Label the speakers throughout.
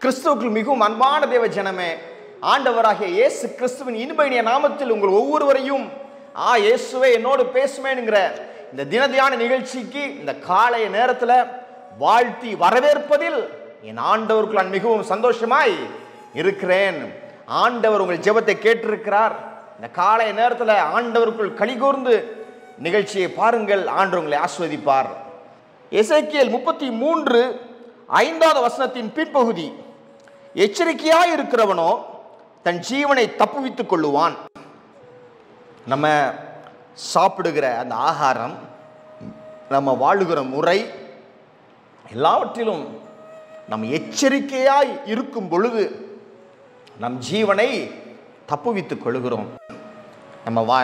Speaker 1: கிறிஸ்துவுக்குள் மிகவும் அன்பான தேவ ஜனமே, ஆண்டவராகிய இயேசு கிறிஸ்துவின் இன்ப நாமத்தில் உங்கள் ஒவ்வொருவரையும் இயேசுவே என்னோடு பேசுமேனுங்கிற இந்த தினதியான நிகழ்ச்சிக்கு இந்த காலை நேரத்தில் வாழ்த்தி வரவேற்பதில் என் ஆண்டவருக்குள் நான் மிகவும் சந்தோஷமாய் இருக்கிறேன். ஆண்டவர் உங்கள் ஜெபத்தை கேட்டிருக்கிறார். இந்த காலை நேரத்தில் ஆண்டவருக்குள் கலிகூர்ந்து நிகழ்ச்சியை பாருங்கள். ஆண்டவர் உங்களை ஆசீர்வதிப்பார். எசேக்கியேல் 33:5 வசனத்தின் பின்பகுதி, எச்சரிக்கையாய் இருக்கிறவனோ தன் ஜீவனை தப்புவித்துக் கொள்ளுவான். நம்ம சாப்பிடுகிற அந்த ஆகாரம், நம்ம வாழுகிற முறை, எல்லாவற்றிலும் நம்ம எச்சரிக்கையாய் இருக்கும் பொழுது நம் ஜீவனை தப்புவித்துக் கொள்கிறோம்.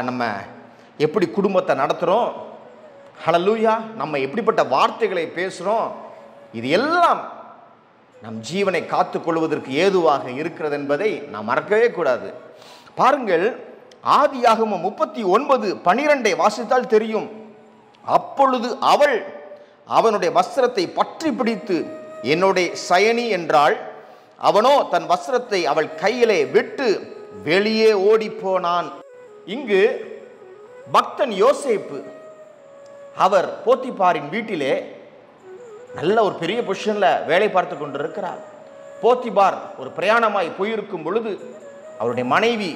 Speaker 1: நம்ம எப்படி குடும்பத்தை நடத்துகிறோம், ஹல்லேலூயா, நம்ம எப்படிப்பட்ட வார்த்தைகளை பேசுகிறோம், இது எல்லாம் நம் ஜீவனை காத்துக்கொள்வதற்கு ஏதுவாக இருக்கிறது என்பதை நாம் மறக்கவே கூடாது. பாருங்கள், ஆதியாகமம் 39:12 வாசித்தால் தெரியும். அப்பொழுது அவள் அவனுடைய வஸ்திரத்தை பற்றி பிடித்து என்னுடைய சயனி என்றாள். அவனோ தன் வஸ்திரத்தை அவள் கையிலே விட்டு வெளியே ஓடி போனான். இங்கு பக்தன் யோசேப்பு, அவர் போத்திபாரின் வீட்டிலே நல்ல ஒரு பெரிய பொசிஷன்ல வேலை பார்த்து கொண்டிருக்கிறார். போத்திபார் ஒரு பிரயாணமாய் போயிருக்கும் பொழுது அவருடைய மனைவி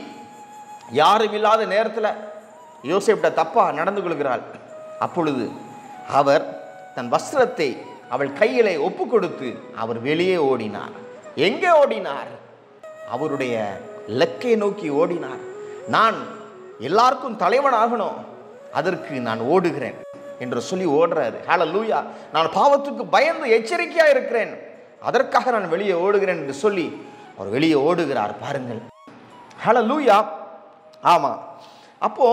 Speaker 1: யாரும் இல்லாத நேரத்தில் யோசேப்பிட்ட தப்பா நடந்து கொள்கிறாள். அப்பொழுது அவர் தன் வஸ்திரத்தை அவள் கையிலே ஒப்பு கொடுத்து அவர் வெளியே ஓடினார். எங்கே ஓடினார்? அவருடைய இலக்கை நோக்கி ஓடினார். நான் எல்லாருக்கும் தலைவன் ஆகணும், அதற்கு நான் ஓடுகிறேன் என்று சொல்லி ஓடுறாரு. ஹல்லேலூயா. நான் பாவத்துக்கு பயந்து எச்சரிக்கையா இருக்கிறேன், அதற்காக நான் வெளியே ஓடுகிறேன் என்று சொல்லி அவர் வெளியே ஓடுகிறார். பாருங்கள், ஹல்லேலூயா. ஆமா, அப்போ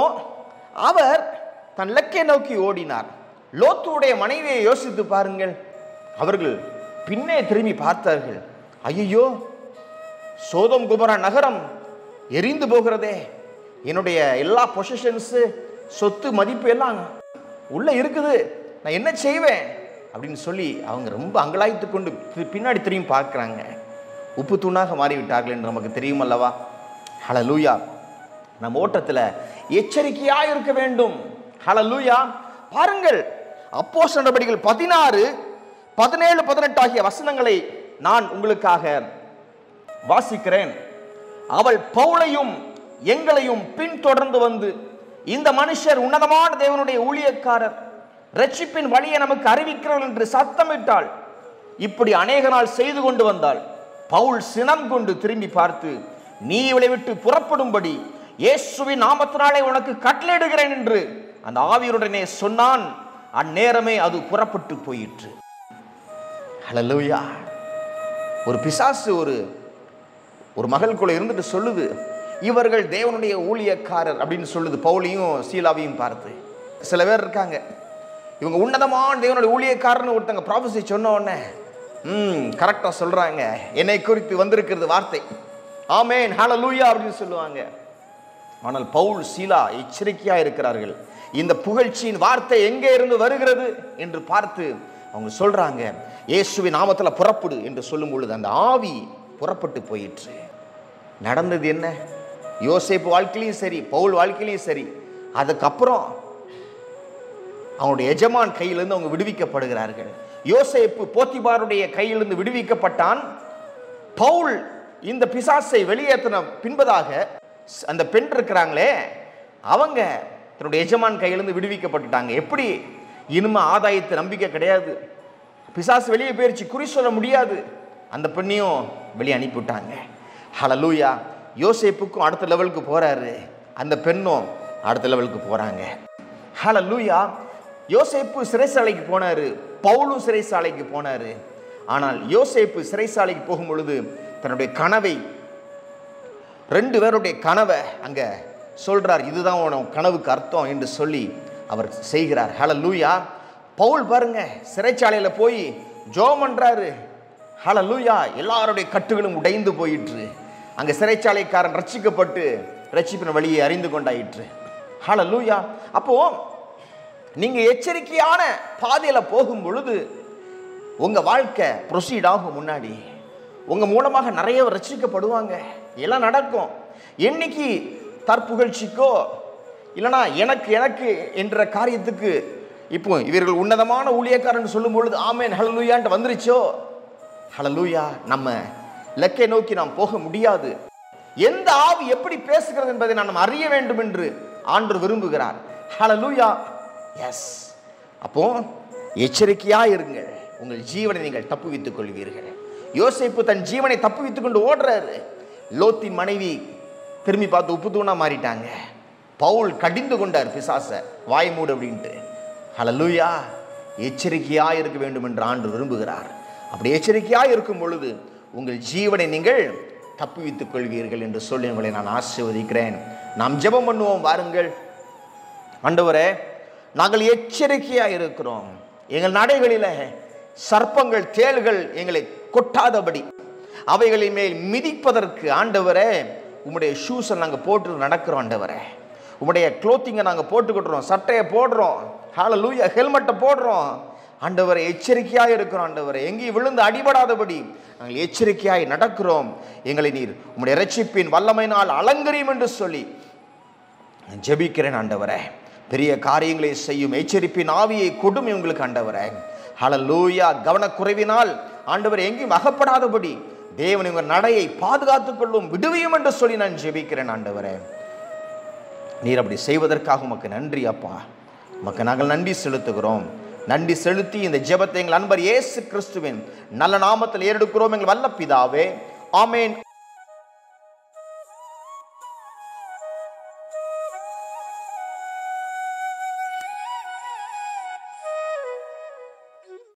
Speaker 1: அவர் தன் இலக்கை நோக்கி ஓடினார். லோத்துடைய மனைவியை யோசித்து பாருங்கள். அவர்கள் பின்னே திரும்பி பார்த்தார்கள். ஐயோ, சோதோம் குமோரா நகரம் எரிந்து போகிறதே, என்னுடைய எல்லா பொசிஷன்ஸ், சொத்து மதிப்பு எல்லாம் உள்ள இருக்குது, நான் என்ன செய்வேன் அப்படின்னு சொல்லி அவங்க ரொம்ப அங்கலாய்த்து கொண்டு பின்னாடி திரும்பி பார்க்குறாங்க. உப்பு தூணாக மாறிவிட்டார்கள் என்று நமக்கு தெரியும் அல்லவா? ஹல்லேலூயா. நம்ம ஓட்டத்தில் எச்சரிக்கையாக இருக்க வேண்டும். ஹல்லேலூயா. பாருங்கள், அப்போஸ்தலர் நடபடிகள் 16, 17, 18 ஆகிய வசனங்களை நான் உங்களுக்காக வாசிக்கிறேன். அவள் பவுலையும் எங்களையும் பின்தொடர்ந்து வந்து, இந்த மனுஷர் உன்னதமான தேவனுடைய ஊழியக்காரர், இரட்சிப்பின் வழியை நமக்கு அறிவிக்கிறார்கள் என்று சத்தமிட்டாள். இப்படி அநேக நாள் செய்து கொண்டு வந்தாள். பவுல் சினம் கொண்டு திரும்பி பார்த்து, நீ இவளை விட்டு புறப்படும்படி இயேசுவின் நாமத்தினாலே உனக்கு கட்டளையிடுகிறேன் என்று அந்த ஆவியுடனே சொன்னான். அந்நேரமே அது புறப்பட்டு போயிற்று. ஹல்லேலூயா. ஒரு பிசாசு ஒரு மகளுக்குள்ள இருந்துட்டு சொல்லுது, இவர்கள் தேவனுடைய ஊழியக்காரர் அப்படின்னு சொல்லுது. பவுலையும் சீலாவையும் பார்த்து, சில பேர் இருக்காங்க, இவங்க உன்னதமான தேவனுடைய ஊழியக்காரர்னு ஒருத்தங்க ப்ராஃபஸி சொன்ன உடனே கரெக்டா சொல்றாங்க, என்னை குறித்து வந்திருக்கிறது வார்த்தை, ஆமென், ஹல்லேலூயா அப்படின்னு சொல்லுவாங்க. ஆனால் பவுல் சீலா எச்சரிக்கையா இருக்கிறார்கள். இந்த புகழ்ச்சியின் வார்த்தை எங்கே இருந்து வருகிறது என்று பார்த்து அவங்க சொல்றாங்க, இயேசுவின் நாமத்துல புறப்படு என்று சொல்லும் பொழுது அந்த ஆவி புறப்பட்டு போயிற்று. நடந்தது என்ன? யோசேப்பு வாழ்க்கையிலையும் சரி, பவுல் வாழ்க்கையிலையும் சரி, அதுக்கப்புறம் அவனுடைய எஜமான் கையிலிருந்து அவங்க விடுவிக்கப்படுகிறார்கள். யோசேப்பு போத்திபாருடைய கையிலிருந்து விடுவிக்கப்பட்டான். பவுல் இந்த பிசாசை வெளியேற்றின பின்பதாக அந்த பெண் இருக்கிறாங்களே, அவங்க தன்னுடைய எஜமான் கையிலிருந்து விடுவிக்கப்பட்டுட்டாங்க. எப்படி? இனிமே ஆதாயத்து நம்பிக்கை கிடையாது, பிசாசு வெளியே போயிடுச்சு, குறி சொல்ல முடியாது. அந்த பெண்ணையும் வெளியே அனுப்பிவிட்டாங்க. ஹல்லேலூயா. யோசேப்புக்கும் அடுத்த லெவலுக்கு போறாரு, அந்த பெண்ணும் அடுத்த லெவலுக்கு போறாங்க. ஹல்லேலூயா. யோசேப்பு சிறைசாலைக்கு போனாரு, பவுலும் சிறைசாலைக்கு போனாரு. ஆனால் யோசேப்பு சிறைசாலைக்கு போகும் பொழுது தன்னுடைய கனவை, 2 பேருடைய கனவை அங்க சொல்றார். இதுதான் உன் கனவுக்கு அர்த்தம் என்று சொல்லி அவர் செய்கிறார். ஹல்லேலூயா. பவுல் பாருங்க, சிறைச்சாலையில போய் ஜெபம் பண்றாரு. ஹல்லேலூயா. எல்லாருடைய கட்டுகளும் உடைந்து போயிற்று. அங்க சிறைச்சாலைக்காரன் ரட்சிக்கப்பட்டு ரட்சிப்பின் வழியை அறிந்து கொண்டாயிற்று. ஹல்லேலூயா. அப்போ நீங்க எச்சரிக்கையான பாதையில போகும் பொழுது உங்க வாழ்க்கை ப்ரொசீட் ஆகும். முன்னாடி உங்க மூலமாக நிறைய ரட்சிக்கப்படுவாங்க, எல்லாம் நடக்கும். என்னைக்கு தற்புகழ்ச்சிக்கோ இல்லைனா எனக்கு எனக்கு என்ற காரியத்துக்கு இப்போ இவர்கள் உன்னதமான ஊழியக்காரன் சொல்லும் பொழுது ஆமென் ஹல்லேலூயான்ட்டு வந்துருச்சோ, ஹல்லேலூயா, நம்ம இலக்கை நோக்கி நாம் போக முடியாது. எந்த ஆவி எப்படி பேசுகிறது என்பதை நாம் அறிய வேண்டும் என்று ஆண்டவர் விரும்புகிறார். ஹல்லேலூயா. எஸ். அப்போ எச்சரிக்கையா இருங்கள், உங்கள் ஜீவனை நீங்கள் தப்புவித்துக் கொள்வீர்கள். யோசேப்பு தன் ஜீவனை தப்புவித்துக் கொண்டு ஓடுறாரு. லோத்தின் மனைவி திரும்பி பார்த்து உப்பு தூணா மாறிட்டாங்க. பவுல் கடிந்து கொண்டார் பிசாச, வாய் மூடு அப்படின்ட்டு. ஹல்லேலூயா. எச்சரிக்கையா இருக்க வேண்டும் என்று ஆண்டவர் விரும்புகிறார். அப்படி எச்சரிக்கையா இருக்கும் பொழுது உங்கள் ஜீவனை நீங்கள் தப்புவித்துக் கொள்வீர்கள் என்று சொல்லி உங்களை நான் ஆசீர்வதிக்கிறேன். நாம் ஜெபம் பண்ணுவோம். வாருங்கள். ஆண்டவரே, நாங்கள் எச்சரிக்கையா இருக்கிறோம். எங்கள் நடைகளில சர்ப்பங்கள் தேள்கள் எங்களை கொட்டாதபடி அவைகளின் மேல் மிதிப்பதற்கு ஆண்டவரே உம்முடைய ஷூஸை நாங்கள் போட்டு நடக்கிறோம். ஆண்டவரே, உம்முடைய க்ளோத்திங்கை நாங்கள் போட்டுக்கிட்டுறோம், சட்டையை போடுறோம், ஹல்லேலூயா, ஹெல்மெட்டை போடுறோம். ஆண்டவரை எச்சரிக்கையாக இருக்கிறோம். ஆண்டவரை எங்கேயும் விழுந்து அடிபடாதபடி நாங்கள் எச்சரிக்கையாய் நடக்கிறோம். எங்களை நீர் உம்முடைய இரட்சிப்பின் வல்லமையினால் அலங்கரியும் என்று சொல்லி ஜெபிக்கிறேன். ஆண்டவரே, பெரிய காரியங்களை செய்யும் எச்சரிப்பின் ஆவியை கொடும் உங்களுக்கு. ஆண்டவரே, ஹல்லேலூயா. கவனக்குறைவினால் ஆண்டவர் எங்கேயும் அகப்படாதபடி தேவன் உங்கள் நடையை பாதுகாத்துக் கொள்ளும், விடுவியும் என்று சொல்லி நான் ஜெபிக்கிறேன். ஆண்டவரே, நீர் அப்படி செய்வதற்காக உமக்கு நன்றி அப்பா. உமக்கு நாங்கள் நன்றி செலுத்துகிறோம். நன்றி செலுத்தி இந்த ஜெபத்தை எங்கள் அன்பர் இயேசு கிறிஸ்துவின் நல்ல நாமத்தில் ஏறெடுக்கிறோம் எங்கள் வல்ல பிதாவே. ஆமென்.